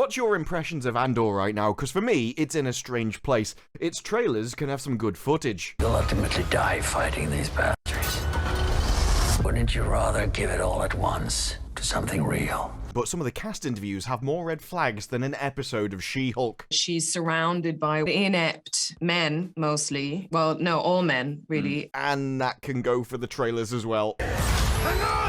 what's your impressions of Andor right now? Because for me, it's in a strange place. Its trailers can have some good footage. You'll ultimately die fighting these bastards. Wouldn't you rather give it all at once to something real? But some of the cast interviews have more red flags than an episode of She-Hulk. She's surrounded by inept men, mostly. Well, no, all men, really. And that can go for the trailers as well. Hang on!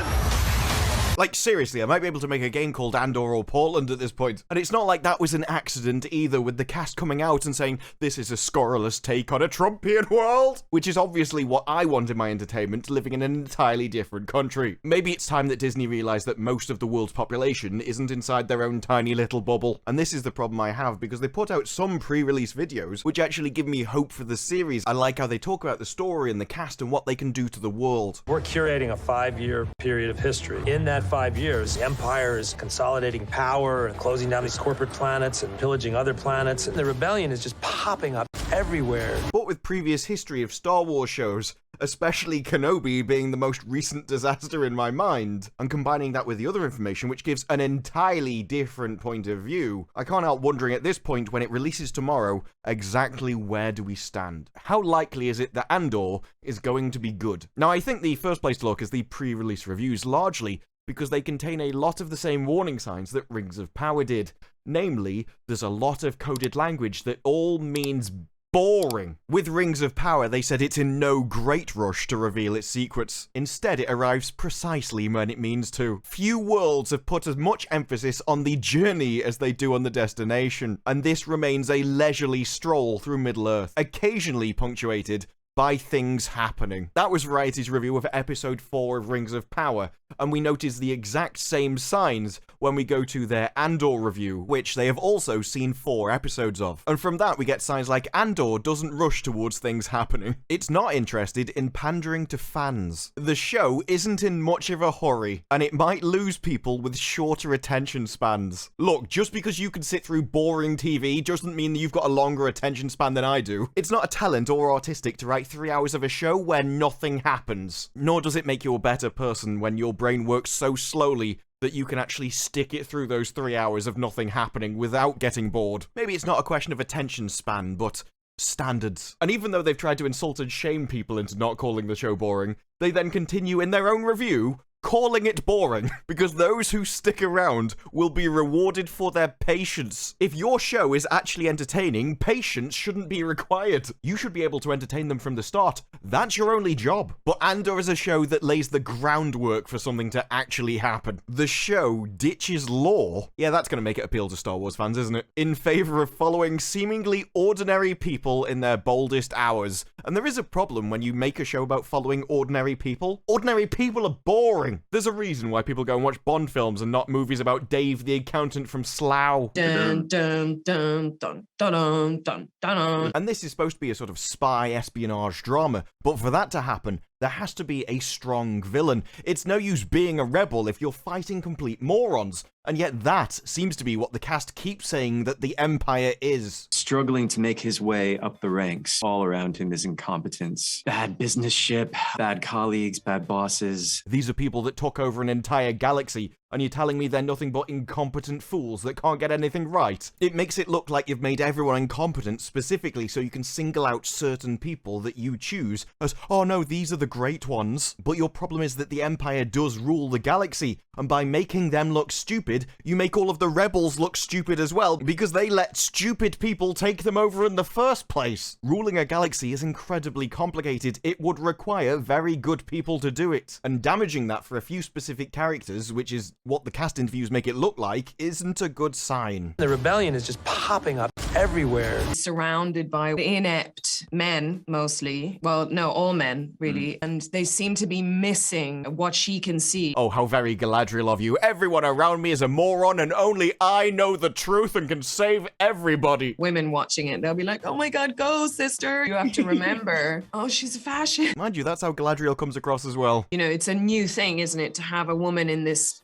Like, seriously, I might be able to make a game called Andor or Portland at this point. And it's not like that was an accident either, with the cast coming out and saying, this is a scurrilous take on a Trumpian world, which is obviously what I want in my entertainment, living in an entirely different country. Maybe it's time that Disney realised that most of the world's population isn't inside their own tiny little bubble. And this is the problem I have, because they put out some pre-release videos, which actually give me hope for the series. I like how they talk about the story and the cast and what they can do to the world. We're curating a 5-year period of history. In that 5 years, the Empire is consolidating power and closing down these corporate planets and pillaging other planets, and the rebellion is just popping up everywhere. But with previous history of Star Wars shows, especially Kenobi being the most recent disaster in my mind, and combining that with the other information, which gives an entirely different point of view, I can't help wondering at this point, when it releases tomorrow, exactly where do we stand? How likely is it that Andor is going to be good? Now, I think the first place to look is the pre-release reviews, largely because they contain a lot of the same warning signs that Rings of Power did. Namely, there's a lot of coded language that all means boring. With Rings of Power, they said it's in no great rush to reveal its secrets. Instead, it arrives precisely when it means to. Few worlds have put as much emphasis on the journey as they do on the destination, and this remains a leisurely stroll through Middle-earth, occasionally punctuated by things happening. That was Variety's review of episode 4 of Rings of Power, and we notice the exact same signs when we go to their Andor review, which they have also seen 4 episodes of. And from that we get signs like Andor doesn't rush towards things happening. It's not interested in pandering to fans. The show isn't in much of a hurry, and it might lose people with shorter attention spans. Look, just because you can sit through boring TV doesn't mean that you've got a longer attention span than I do. It's not a talent or artistic to write 3 hours of a show where nothing happens. Nor does it make you a better person when your brain works so slowly that you can actually stick it through those 3 hours of nothing happening without getting bored. Maybe it's not a question of attention span, but standards. And even though they've tried to insult and shame people into not calling the show boring, they then continue in their own review calling it boring, because those who stick around will be rewarded for their patience. If your show is actually entertaining, patience shouldn't be required. You should be able to entertain them from the start. That's your only job. But Andor is a show that lays the groundwork for something to actually happen. The show ditches lore. Yeah, that's going to make it appeal to Star Wars fans, isn't it? In favor of following seemingly ordinary people in their boldest hours. And there is a problem when you make a show about following ordinary people. Ordinary people are boring. There's a reason why people go and watch Bond films and not movies about Dave the accountant from Slough. Dun, dun, dun, dun, dun, dun, dun. And this is supposed to be a sort of spy espionage drama, but for that to happen, there has to be a strong villain. It's no use being a rebel if you're fighting complete morons. And yet that seems to be what the cast keeps saying that the Empire is. Struggling to make his way up the ranks. All around him is incompetence. Bad businessship, bad colleagues, bad bosses. These are people that took over an entire galaxy, and you're telling me they're nothing but incompetent fools that can't get anything right? It makes it look like you've made everyone incompetent specifically so you can single out certain people that you choose as, oh no, these are the great ones. But your problem is that the Empire does rule the galaxy, and by making them look stupid, you make all of the rebels look stupid as well, because they let stupid people take them over in the first place. Ruling a galaxy is incredibly complicated. It would require very good people to do it. And damaging that for a few specific characters, which is what the cast interviews make it look like, isn't a good sign. The rebellion is just popping up everywhere. Surrounded by inept men, mostly. Well, no, all men, really. And they seem to be missing what she can see. Oh, how very Galadriel of you. Everyone around me is a moron and only I know the truth and can save everybody. Women watching it, they'll be like, oh my god, go, sister. You have to remember, oh, she's a fashion. Mind you, that's how Galadriel comes across as well. You know, it's a new thing, isn't it, to have a woman in this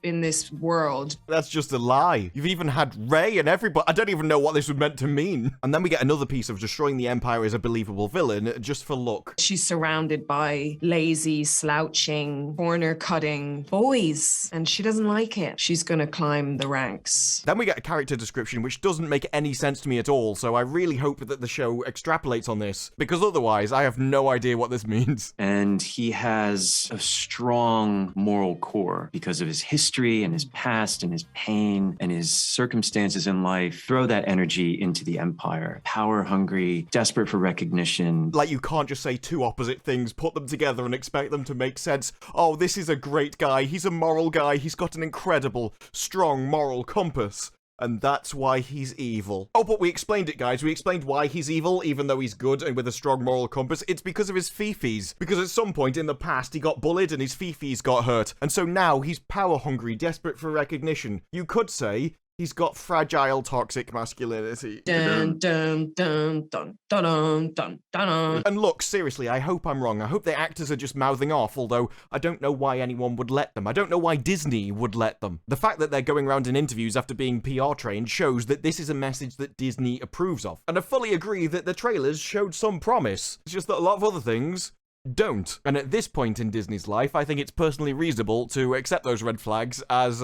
world. That's just a lie. You've even had Rey and everybody. I don't even know what this was meant to mean. mean? And then we get another piece of destroying the Empire as a believable villain just for luck. She's surrounded by lazy, slouching, corner-cutting boys, and she doesn't like it. She's gonna climb the ranks. Then we get a character description which doesn't make any sense to me at all, so I really hope that the show extrapolates on this, because otherwise I have no idea what this means. And he has a strong moral core because of his history and his past and his pain and his circumstances in life. Throw that energy into the Empire. Power hungry, desperate for recognition. Like, you can't just say two opposite things, put them together and expect them to make sense. Oh, this is a great guy, he's a moral guy, he's got an incredible, strong moral compass. And that's why he's evil. Oh, but we explained it, guys. We explained why he's evil, even though he's good and with a strong moral compass. It's because of his fifis. Because at some point in the past, he got bullied and his fifis got hurt. And so now he's power hungry, desperate for recognition. You could say he's got fragile, toxic masculinity. Dun, dun, dun, dun, dun, dun, dun, dun. And look, seriously, I hope I'm wrong. I hope the actors are just mouthing off, although I don't know why anyone would let them. I don't know why Disney would let them. The fact that they're going around in interviews after being PR trained shows that this is a message that Disney approves of. And I fully agree that the trailers showed some promise. It's just that a lot of other things don't. And at this point in Disney's life, I think it's personally reasonable to accept those red flags as,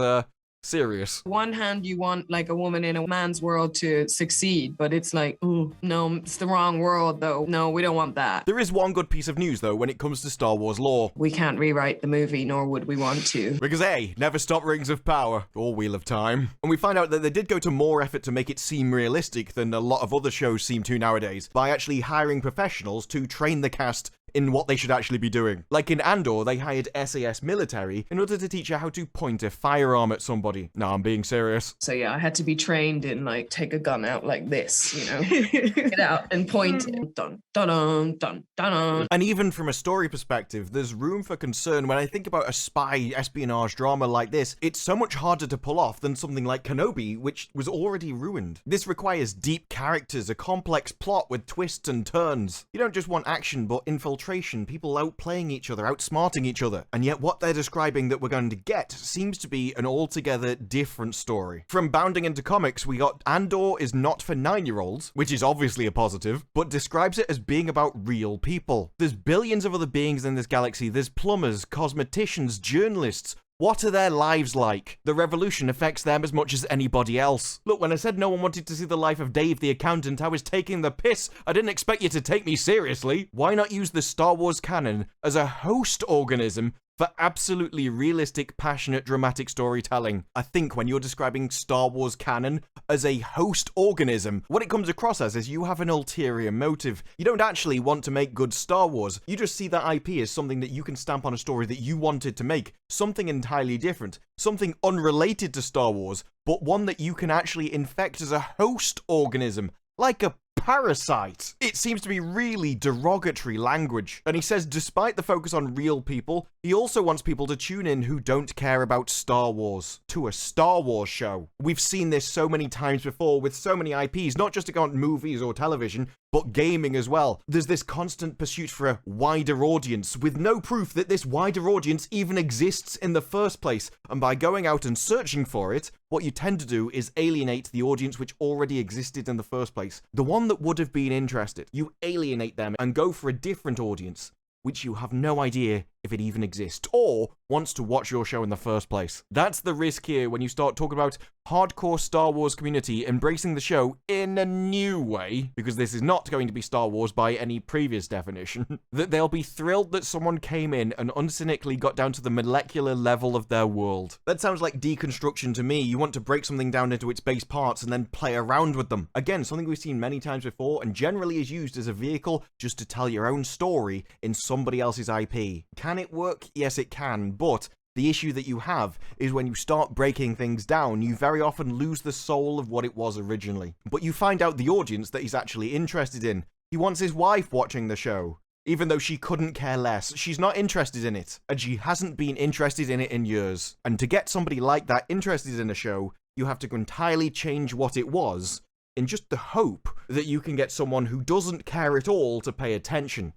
serious. One hand, you want like a woman in a man's world to succeed, but it's like, ooh, no, it's the wrong world though. No, we don't want that. There is one good piece of news though when it comes to Star Wars lore. We can't rewrite the movie, nor would we want to. Because A, never stop Rings of Power, or Wheel of Time. And we find out that they did go to more effort to make it seem realistic than a lot of other shows seem to nowadays, by actually hiring professionals to train the cast in what they should actually be doing. Like in Andor, they hired SAS military in order to teach her how to point a firearm at somebody. No, I'm being serious. So yeah, I had to be trained in like, take a gun out like this, you know, get out and point it. Dun, dun, dun, dun, dun. And even from a story perspective, there's room for concern when I think about a spy espionage drama like this. It's so much harder to pull off than something like Kenobi, which was already ruined. This requires deep characters, a complex plot with twists and turns. You don't just want action, but infiltration, people outplaying each other, outsmarting each other. And yet what they're describing that we're going to get seems to be an altogether different story. From bounding into comics, we got Andor is not for 9-year-olds, which is obviously a positive, but describes it as being about real people. There's billions of other beings in this galaxy. There's plumbers, cosmeticians, journalists. What are their lives like? The revolution affects them as much as anybody else. Look, when I said no one wanted to see the life of Dave the accountant, I was taking the piss. I didn't expect you to take me seriously. Why not use the Star Wars canon as a host organism for absolutely realistic, passionate, dramatic storytelling? I think when you're describing Star Wars canon as a host organism, what it comes across as is you have an ulterior motive. You don't actually want to make good Star Wars. You just see that IP as something that you can stamp on a story that you wanted to make. Something entirely different. Something unrelated to Star Wars, but one that you can actually infect as a host organism. Like a parasite. It seems to be really derogatory language. And he says despite the focus on real people, he also wants people to tune in who don't care about Star Wars to a Star Wars show. We've seen this so many times before with so many IPs, not just about movies or television, but gaming as well. There's this constant pursuit for a wider audience with no proof that this wider audience even exists in the first place. And by going out and searching for it, what you tend to do is alienate the audience which already existed in the first place. The one that would have been interested. You alienate them and go for a different audience, which you have no idea if it even exists, or wants to watch your show in the first place. That's the risk here when you start talking about hardcore Star Wars community embracing the show in a new way, because this is not going to be Star Wars by any previous definition, that they'll be thrilled that someone came in and uncynically got down to the molecular level of their world. That sounds like deconstruction to me. You want to break something down into its base parts and then play around with them. Again, something we've seen many times before and generally is used as a vehicle just to tell your own story in somebody else's IP. Can it work? Yes, it can, but the issue that you have is when you start breaking things down, you very often lose the soul of what it was originally. But you find out the audience that he's actually interested in. He wants his wife watching the show, even though she couldn't care less. She's not interested in it, and she hasn't been interested in it in years. And to get somebody like that interested in a show, you have to entirely change what it was, in just the hope that you can get someone who doesn't care at all to pay attention.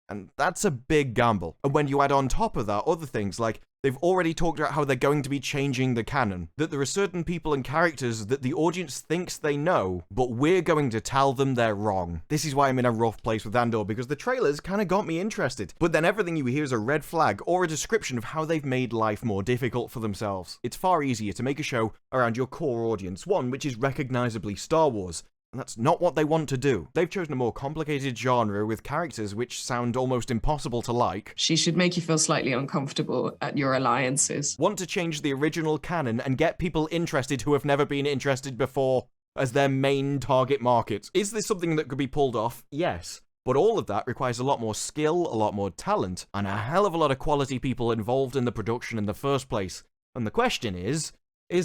And that's a big gamble. And when you add on top of that other things like they've already talked about how they're going to be changing the canon, that there are certain people and characters that the audience thinks they know, but we're going to tell them they're wrong. This is why I'm in a rough place with Andor, because the trailers kind of got me interested. But then everything you hear is a red flag or a description of how they've made life more difficult for themselves. It's far easier to make a show around your core audience, one which is recognizably Star Wars. And that's not what they want to do. They've chosen a more complicated genre with characters which sound almost impossible to like. She should make you feel slightly uncomfortable at your alliances. Want to change the original canon and get people interested who have never been interested before as their main target market. Is this something that could be pulled off? Yes. But all of that requires a lot more skill, a lot more talent, and a hell of a lot of quality people involved in the production in the first place. And the question is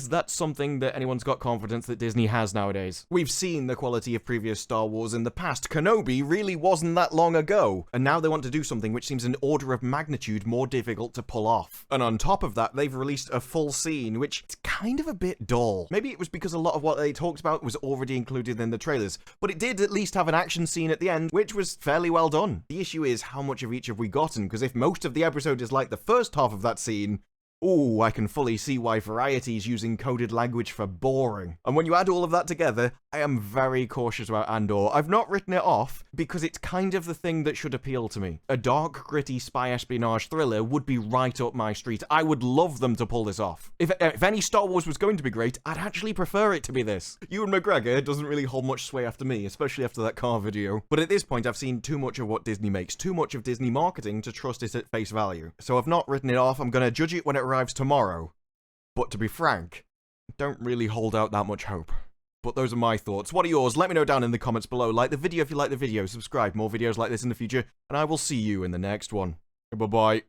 that something that anyone's got confidence that Disney has nowadays? We've seen the quality of previous Star Wars in the past. Kenobi really wasn't that long ago. And now they want to do something which seems an order of magnitude more difficult to pull off. And on top of that, they've released a full scene, which is kind of a bit dull. Maybe it was because a lot of what they talked about was already included in the trailers, but it did at least have an action scene at the end, which was fairly well done. The issue is, how much of each have we gotten? Because if most of the episode is like the first half of that scene, ooh, I can fully see why Variety is using coded language for boring. And when you add all of that together, I am very cautious about Andor. I've not written it off because it's kind of the thing that should appeal to me. A dark, gritty spy espionage thriller would be right up my street. I would love them to pull this off. If any Star Wars was going to be great, I'd actually prefer it to be this. Ewan McGregor doesn't really hold much sway after me, especially after that car video. But at this point, I've seen too much of what Disney makes, too much of Disney marketing to trust it at face value. So I've not written it off. I'm going to judge it when it arrives tomorrow. But to be frank, I don't really hold out that much hope. But those are my thoughts. What are yours? Let me know down in the comments below. Like the video if you like the video. Subscribe. More videos like this in the future. And I will see you in the next one. Bye-bye.